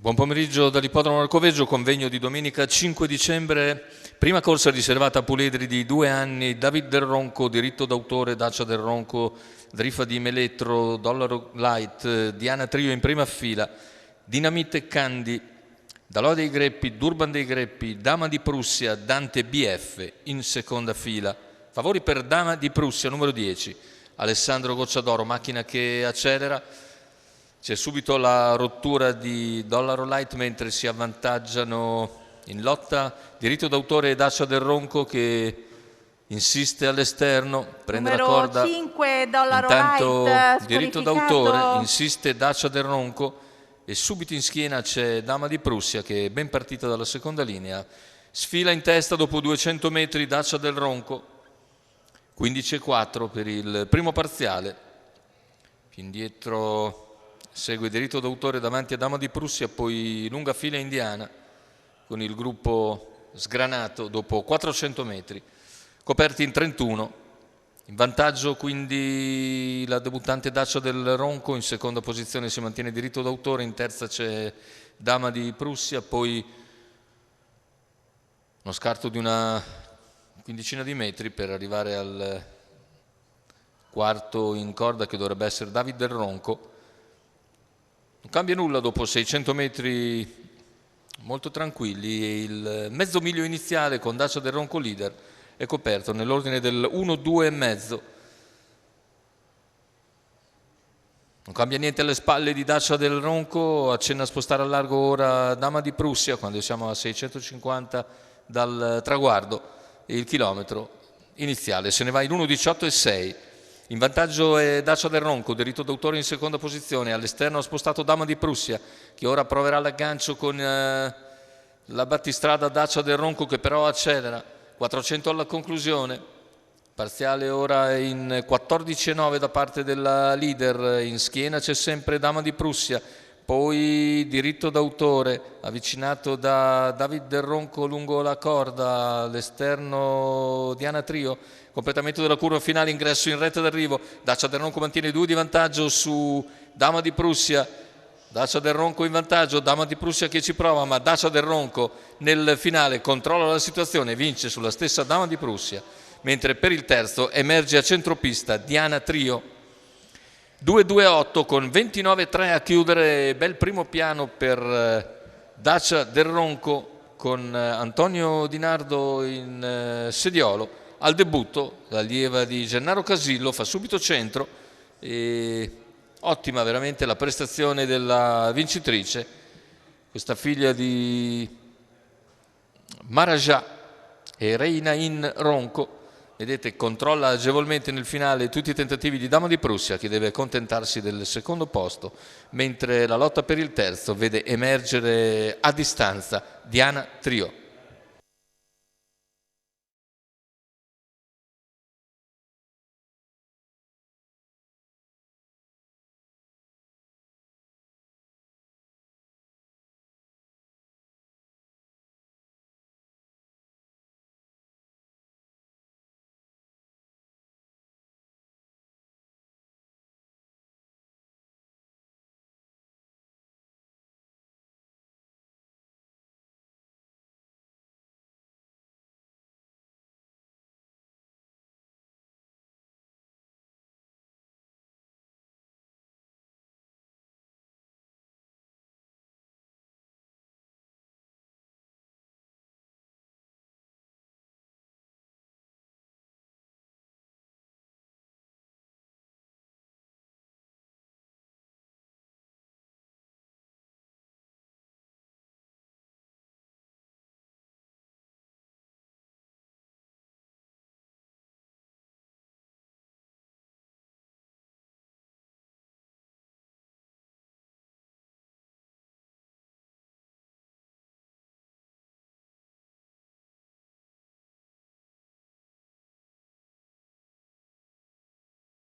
Buon pomeriggio dall'ippodromo Arcoveggio, convegno di domenica 5 dicembre, prima corsa riservata a puledri di 2 anni, David Del Ronco, diritto d'autore, Dacia Del Ronco, Drifa di Melettro, Dollaro Light, Diana Trio in prima fila, Dinamite Candy, Dalò dei Greppi, Durban dei Greppi, Dama di Prussia, Dante BF in seconda fila. Favori per Dama di Prussia, numero 10, Alessandro Gocciadoro, macchina che accelera. C'è subito la rottura di Dollaro Light mentre si avvantaggiano in lotta diritto d'autore e Dacia Del Ronco che insiste all'esterno, prende numero la corda. 5, Dollaro Intanto Light, diritto d'autore, insiste Dacia Del Ronco e subito in schiena c'è Dama di Prussia che è ben partita dalla seconda linea. Sfila in testa dopo 200 metri Dacia Del Ronco, 15,4 per il primo parziale. Più indietro segue diritto d'autore davanti a Dama di Prussia, poi lunga fila indiana con il gruppo sgranato dopo 400 metri, coperti in 31. In vantaggio quindi la debuttante Dacia Del Ronco, in seconda posizione si mantiene diritto d'autore, in terza c'è Dama di Prussia, poi uno scarto di una quindicina di metri per arrivare al quarto in corda che dovrebbe essere David Del Ronco. Non cambia nulla dopo 600 metri molto tranquilli, il mezzo miglio iniziale con Dacia Del Ronco leader è coperto nell'ordine del 1-2,5. Non cambia niente alle spalle di Dacia Del Ronco, accenna a spostare a largo ora Dama di Prussia quando siamo a 650 dal traguardo e il chilometro iniziale se ne va in 1,18,6. In vantaggio è Dacia Del Ronco, diritto d'autore in seconda posizione, all'esterno ha spostato Dama di Prussia che ora proverà l'aggancio con la battistrada Dacia Del Ronco che però accelera, 400 alla conclusione, parziale ora in 14,9 da parte della leader, in schiena c'è sempre Dama di Prussia, poi diritto d'autore avvicinato da David Del Ronco lungo la corda, all'esterno Diana Trio, completamento della curva finale, ingresso in retta d'arrivo, Dacia Del Ronco mantiene 2 di vantaggio su Dama di Prussia, Dacia Del Ronco in vantaggio, Dama di Prussia che ci prova, ma Dacia Del Ronco nel finale controlla la situazione e vince sulla stessa Dama di Prussia, mentre per il terzo emerge a centropista Diana Trio. 2,28 con 29,3 a chiudere, bel primo piano per Dacia Del Ronco con Antonio Di Nardo in sediolo. Al debutto l'allieva di Gennaro Casillo fa subito centro e ottima veramente la prestazione della vincitrice, questa figlia di Marajà e Reina in Ronco. Vedete, controlla agevolmente nel finale tutti i tentativi di Dama di Prussia che deve accontentarsi del secondo posto, mentre la lotta per il terzo vede emergere a distanza Diana Trio.